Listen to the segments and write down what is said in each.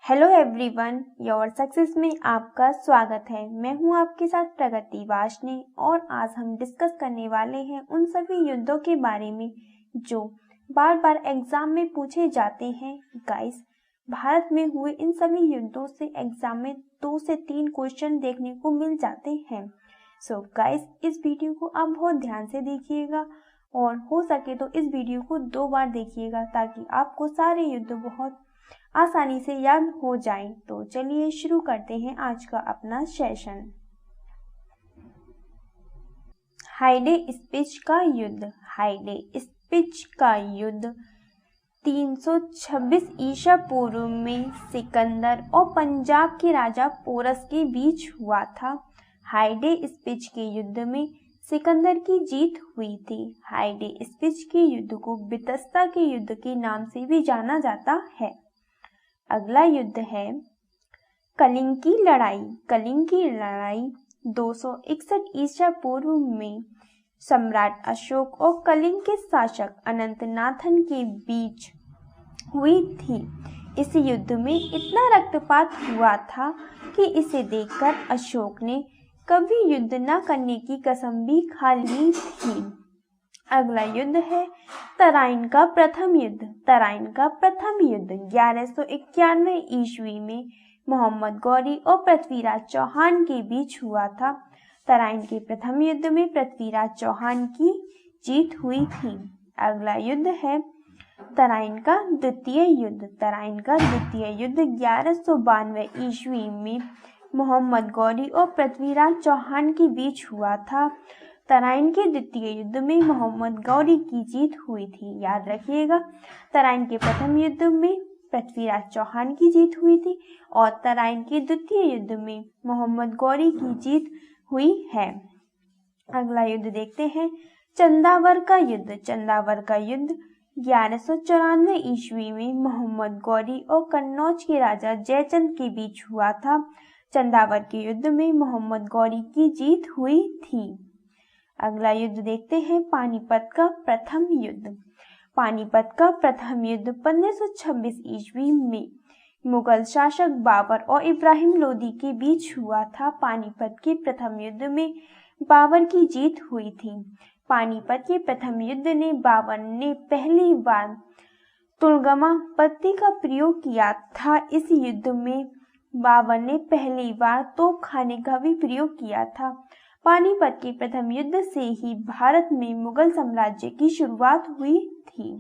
Hello everyone, your success में आपका स्वागत है। मैं हूं आपके साथ प्रगति वाशने और आज हम डिस्कस करने वाले हैं उन सभी युद्धों के बारे में जो बार बार एग्जाम में पूछे जाते हैं। गाइस, भारत में हुए इन सभी युद्धों से एग्जाम में 2 से 3 क्वेश्चन देखने को मिल जाते हैं। सो गाइस, इस वीडियो को आप बहुत ध्यान से देखिएगा और हो सके तो इस वीडियो को 2 बार देखिएगा ताकि आपको सारे युद्ध बहुत आसानी से याद हो जाए। तो चलिए शुरू करते हैं आज का अपना सेशन। हाइडे स्पिच का युद्ध। हाइडे स्पिच का युद्ध 326 ईसा पूर्व में सिकंदर और पंजाब के राजा पोरस के बीच हुआ था। हाइडे स्पिच के युद्ध में सिकंदर की जीत हुई थी। हाइडे स्पिच के युद्ध को बितस्ता के युद्ध के नाम से भी जाना जाता है। अगला युद्ध है कलिंग की लड़ाई। कलिंग की लड़ाई 261 ईसा पूर्व में सम्राट अशोक और कलिंग के शासक अनंतनाथन के बीच हुई थी। इस युद्ध में इतना रक्तपात हुआ था कि इसे देखकर अशोक ने कभी युद्ध न करने की कसम भी खा ली थी। अगला युद्ध है तराइन का प्रथम युद्ध। तराइन का प्रथम युद्ध 1191 ईस्वी में मोहम्मद गौरी और पृथ्वीराज चौहान के बीच हुआ था। तराइन के प्रथम युद्ध में पृथ्वीराज चौहान की जीत हुई थी। अगला युद्ध है तराइन का द्वितीय युद्ध। तराइन का द्वितीय युद्ध 1192 ईस्वी में मोहम्मद गौरी और पृथ्वीराज चौहान के बीच हुआ था। तराइन के द्वितीय युद्ध में मोहम्मद गौरी की जीत हुई थी। याद रखिएगा, तराइन के प्रथम युद्ध में पृथ्वीराज चौहान की जीत हुई थी और तराइन के द्वितीय युद्ध में मोहम्मद गौरी की जीत हुई है। अगला युद्ध देखते हैं चंदावर का युद्ध। चंदावर का युद्ध 1194 ईस्वी में मोहम्मद गौरी और कन्नौज के राजा जयचंद के बीच हुआ था। चंदावर के युद्ध में मोहम्मद गौरी की जीत हुई थी। अगला युद्ध देखते हैं पानीपत का प्रथम युद्ध। पानीपत का प्रथम युद्ध 1526 ईस्वी में मुगल शासक बाबर और इब्राहिम लोदी के बीच हुआ था। पानीपत के प्रथम युद्ध में बाबर की जीत हुई थी। पानीपत के प्रथम युद्ध ने बाबर ने पहली बार तुलगमा पत्ती का प्रयोग किया था। इस युद्ध में बाबर ने पहली बार तोपखाने का भी प्रयोग किया था। पानीपत के प्रथम युद्ध से ही भारत में मुगल साम्राज्य की शुरुआत हुई थी।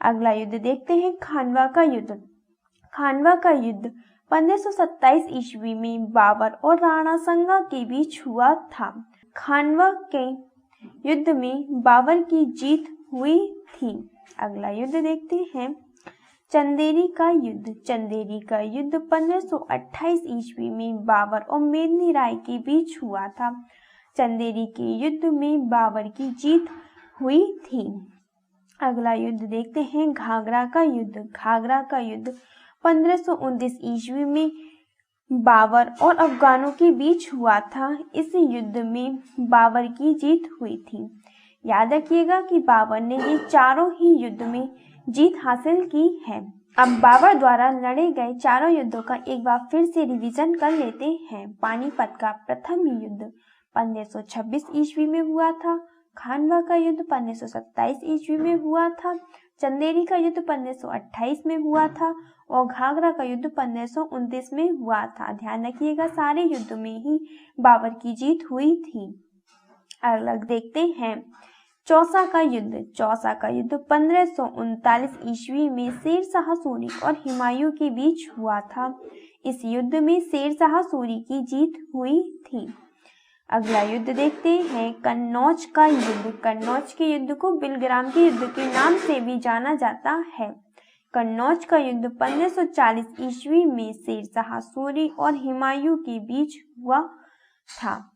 अगला युद्ध देखते हैं खानवा का युद्ध। खानवा का युद्ध 1527 ईस्वी में बाबर और राणा संगा के बीच हुआ था। खानवा के युद्ध में बाबर की जीत हुई थी। अगला युद्ध देखते हैं चंदेरी का युद्ध। चंदेरी का युद्ध 1528 ईस्वी में बाबर और मेदिनी राय के बीच हुआ था। चंदेरी के युद्ध में बाबर की जीत हुई थी। अगला युद्ध देखते हैं घाघरा का युद्ध। घाघरा का युद्ध 1529 ईस्वी में बाबर और अफगानों के बीच हुआ था। इस युद्ध में बाबर की जीत हुई थी। याद रखिएगा कि बाबर ने ये चारों ही युद्ध में जीत हासिल की है। अब बाबर द्वारा लड़े गए चारों युद्धों का एक बार फिर से रिवीजन कर लेते हैं। पानीपत का प्रथम युद्ध 1526 ईस्वी में हुआ था। खानवा का युद्ध 1527 ईस्वी में हुआ था। चंदेरी का युद्ध 1528 में हुआ था और घाघरा का युद्ध 1529 में हुआ था। ध्यान रखिएगा, सारे युद्ध में ही बाबर की जीत हुई थी। अलग देखते हैं चौसा का युद्ध। चौसा का युद्ध 1539 ईस्वी में शेर शाह सूरी और हुमायूं के बीच हुआ था। इस युद्ध में शेर शाह सूरी की जीत हुई थी। अगला युद्ध देखते हैं कन्नौज का युद्ध। कन्नौज के युद्ध को बिलग्राम के युद्ध के नाम से भी जाना जाता है। कन्नौज का युद्ध 1540 ईस्वी में शेर शाह सूरी और हुमायूं के बीच हुआ था।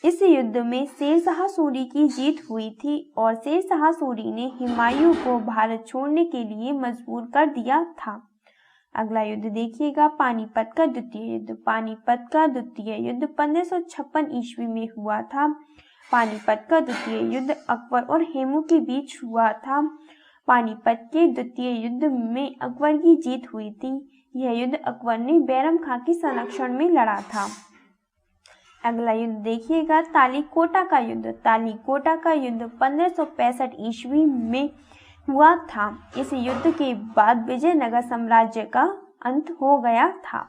इस युद्ध में शेर शाह सूरी की जीत हुई थी और शेर शाह सूरी ने हुमायूं को भारत छोड़ने के लिए मजबूर कर दिया था। अगला युद्ध देखिएगा पानीपत का द्वितीय युद्ध। पानीपत का द्वितीय युद्ध 1556 ईस्वी में हुआ था। पानीपत का द्वितीय युद्ध अकबर और हेमू के बीच हुआ था। पानीपत के द्वितीय युद्ध में अकबर की जीत हुई थी। यह युद्ध अकबर ने बैरम खां के संरक्षण में लड़ा था। अगला युद्ध देखिएगा तालीकोटा का युद्ध। तालीकोटा का युद्ध 1565 ईस्वी में हुआ था। इस युद्ध के बाद विजयनगर साम्राज्य का अंत हो गया था।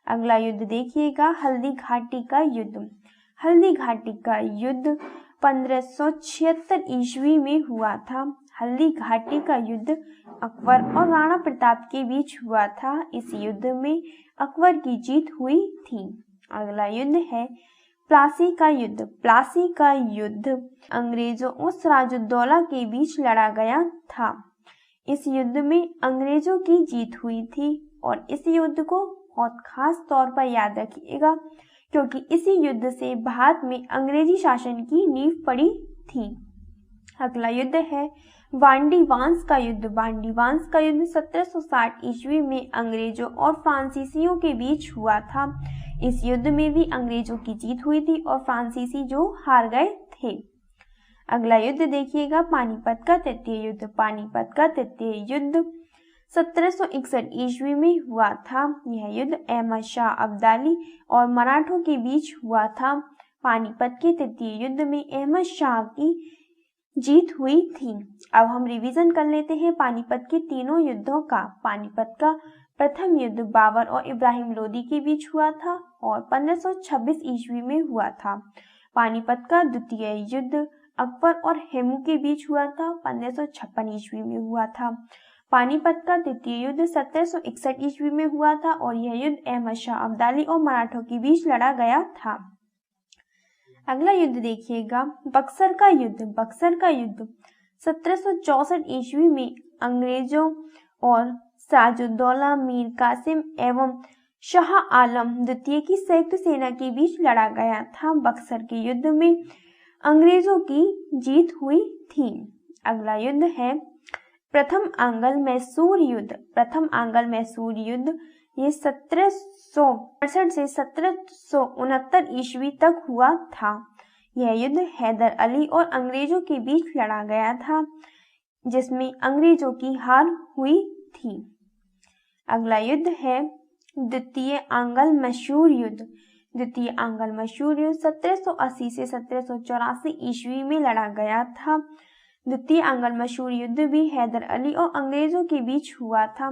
अगला युद्ध देखिएगा हल्दी घाटी का युद्ध। हल्दी घाटी का युद्ध 1576 ईस्वी में हुआ था। हल्दी घाटी का युद्ध अकबर और राणा प्रताप के बीच हुआ था। इस युद्ध में अकबर की जीत हुई थी। अगला युद्ध है प्लासी का युद्ध। प्लासी का युद्ध अंग्रेजों और सिराजुद्दौला के बीच लड़ा गया था। इस युद्ध में अंग्रेजों की जीत हुई थी और इस युद्ध को बहुत खास तौर पर याद रखिएगा क्योंकि इसी युद्ध से भारत में अंग्रेजी शासन की नींव पड़ी थी। अगला युद्ध है वांडीवांस का युद्ध। वांडीवांस का युद्ध 1760 ईस्वी में अंग्रेजों और फ्रांसीसियों के बीच हुआ था। इस युद्ध में भी अंग्रेजों की जीत हुई थी और फ्रांसीसी जो हार गए थे। अगला युद्ध देखिएगा पानीपत का तृतीय युद्ध। पानीपत का तृतीय युद्ध 1761 ईस्वी में हुआ था। यह युद्ध अहमद शाह अब्दाली और मराठों के बीच हुआ था। पानीपत के तृतीय युद्ध में अहमद शाह की जीत हुई थी। अब हम रिवीजन कर लेते हैं पानीपत के तीनों युद्धों का। पानीपत का प्रथम युद्ध बाबर और इब्राहिम लोदी के बीच हुआ था और 1526 ईस्वी में हुआ था। पानीपत का द्वितीय युद्ध अकबर और हेमू के बीच हुआ था। 1556 ईस्वी में हुआ था। पानीपत का तृतीय युद्ध 1761 ईस्वी में हुआ था और यह युद्ध अहमद शाह अब्दाली और मराठों के बीच लड़ा गया था। अगला युद्ध देखिएगा बक्सर का युद्ध। बक्सर का युद्ध 1764 ईस्वी में अंग्रेजों और सिराजुद्दौला, मीर कासिम एवं शाह आलम द्वितीय की संयुक्त सेना के बीच लड़ा गया था। बक्सर के युद्ध में अंग्रेजों की जीत हुई थी। अगला युद्ध है प्रथम आंग्ल मैसूर युद्ध। प्रथम आंग्ल मैसूर युद्ध ये 1768 से 1769 ईस्वी तक हुआ था। यह युद्ध हैदर अली और अंग्रेजों के बीच लड़ा गया था जिसमें अंग्रेजों की हार हुई थी। अगला युद्ध है द्वितीय आंग्ल मैसूर युद्ध। द्वितीय आंग्ल मैसूर युद्ध 1780 से 1784 ईस्वी में लड़ा गया था। द्वितीय आंग्ल मैसूर युद्ध भी हैदर अली और अंग्रेजों के बीच हुआ था।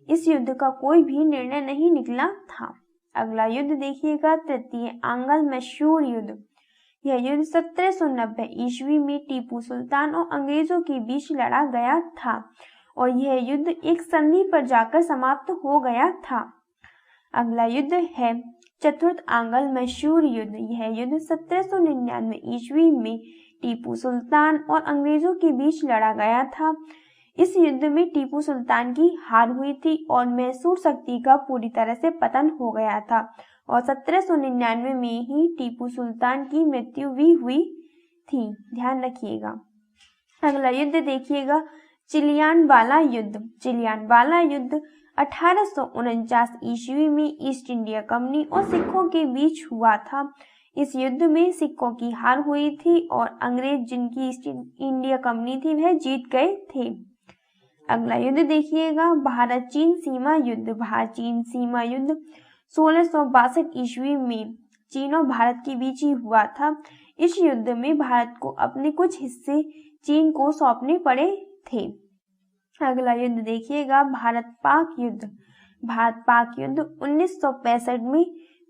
इस युद्ध का कोई भी निर्णय नहीं निकला था। अगला युद्ध देखिएगा तृतीय आंग्ल मैसूर युद्ध। यह युद्ध 1790 ईस्वी में टीपू सुल्तान और अंग्रेजों के बीच लड़ा गया था और यह युद्ध एक संधि पर जाकर समाप्त हो गया था। अगला युद्ध है चतुर्थ आंग्ल मैसूर युद्ध। यह युद्ध 1799 ईस्वी में टीपू सुल्तान और अंग्रेजों के बीच लड़ा गया था। इस युद्ध में टीपू सुल्तान की हार हुई थी और मैसूर शक्ति का पूरी तरह से पतन हो गया था और 1799 में ही टीपू सुल्तान की मृत्यु भी हुई थी। ध्यान रखिएगा। अगला युद्ध देखिएगा चिलियानवाला युद्ध। चिलियानवाला युद्ध 1849 ईस्वी में ईस्ट इंडिया कंपनी और सिखों के बीच हुआ था। इस युद्ध में सिखों की हार हुई थी और अंग्रेज जिनकी ईस्ट इंडिया कंपनी थी वह जीत गए थे। अगला युद्ध देखिएगा भारत चीन सीमा युद्ध। भारत चीन सीमा युद्ध 1662 ईस्वी में चीन और भारत के बीच ही हुआ था। इस युद्ध में भारत को अपने कुछ हिस्से चीन को सौंपने पड़े थे। अगला युद्ध देखिएगा भारत पाक युद्ध। भारत पाक युद्ध 1965 में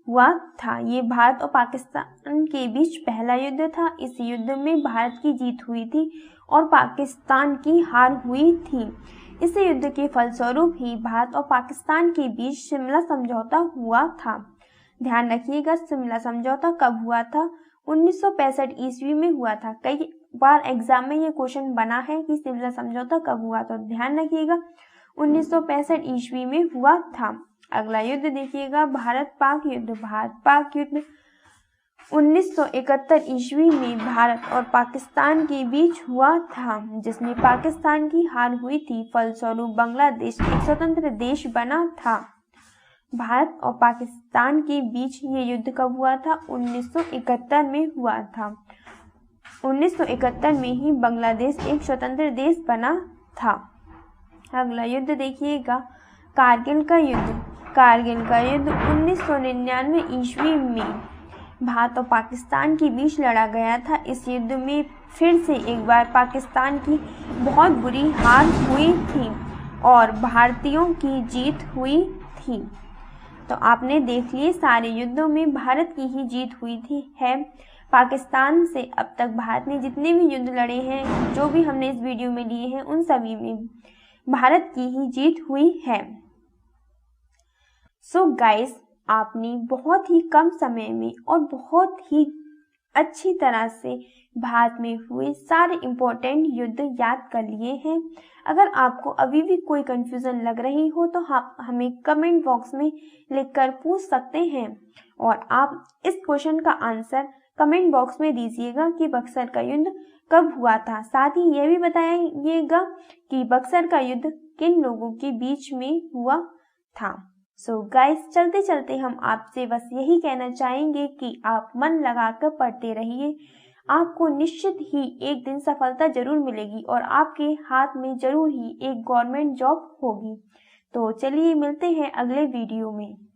हुआ था। ये भारत और पाकिस्तान के बीच पहला युद्ध था। इस युद्ध में भारत की जीत हुई थी और पाकिस्तान की हार हुई थी। इस युद्ध के फलस्वरूप ही भारत और पाकिस्तान के बीच शिमला समझौता हुआ था। ध्यान रखिएगा शिमला समझौता कब हुआ था? 1965 ईस्वी में हुआ था। कई बार एग्जाम में ये क्वेश्चन बना है कि शिमला समझौता कब हुआ, तो ध्यान रखिएगा 1965 ईस्वी में हुआ था। अगला युद्ध देखिएगा भारत पाक युद्ध। भारत पाक युद्ध 1971 ईस्वी में भारत और पाकिस्तान के बीच हुआ था जिसमें पाकिस्तान की हार हुई थी। फलस्वरूप बांग्लादेश एक स्वतंत्र देश बना था। भारत और पाकिस्तान के बीच ये युद्ध कब हुआ था? 1971 में हुआ था। 1971 में ही बांग्लादेश एक स्वतंत्र देश बना था। अगला युद्ध देखिएगा कारगिल का युद्ध। कारगिल का युद्ध 1999 ईस्वी में भारत और पाकिस्तान के बीच लड़ा गया था। इस युद्ध में फिर से एक बार पाकिस्तान की बहुत बुरी हार हुई थी और भारतीयों की जीत हुई थी। तो आपने देख लिए सारे युद्धों में भारत की ही जीत हुई थी है। पाकिस्तान से अब तक भारत ने जितने भी युद्ध लड़े हैं, जो भी हमने इस वीडियो में लिए हैं, उन सभी में भारत की ही जीत हुई है। सो गाइस, आपने बहुत ही कम समय में और बहुत ही अच्छी तरह से भारत में हुए सारे इम्पोर्टेंट युद्ध याद कर लिए हैं। अगर आपको अभी भी कोई कंफ्यूजन लग रही हो तो आप हमें कमेंट बॉक्स में लिखकर पूछ सकते हैं और आप इस क्वेश्चन का आंसर कमेंट बॉक्स में दीजिएगा कि बक्सर का युद्ध कब हुआ था। साथ ही यह भी बताइएगा कि बक्सर का युद्ध किन लोगों के बीच में हुआ था। सो गाइस, चलते चलते हम आपसे बस यही कहना चाहेंगे कि आप मन लगाकर पढ़ते रहिए। आपको निश्चित ही एक दिन सफलता जरूर मिलेगी और आपके हाथ में जरूर ही एक गवर्नमेंट जॉब होगी। तो चलिए मिलते हैं अगले वीडियो में।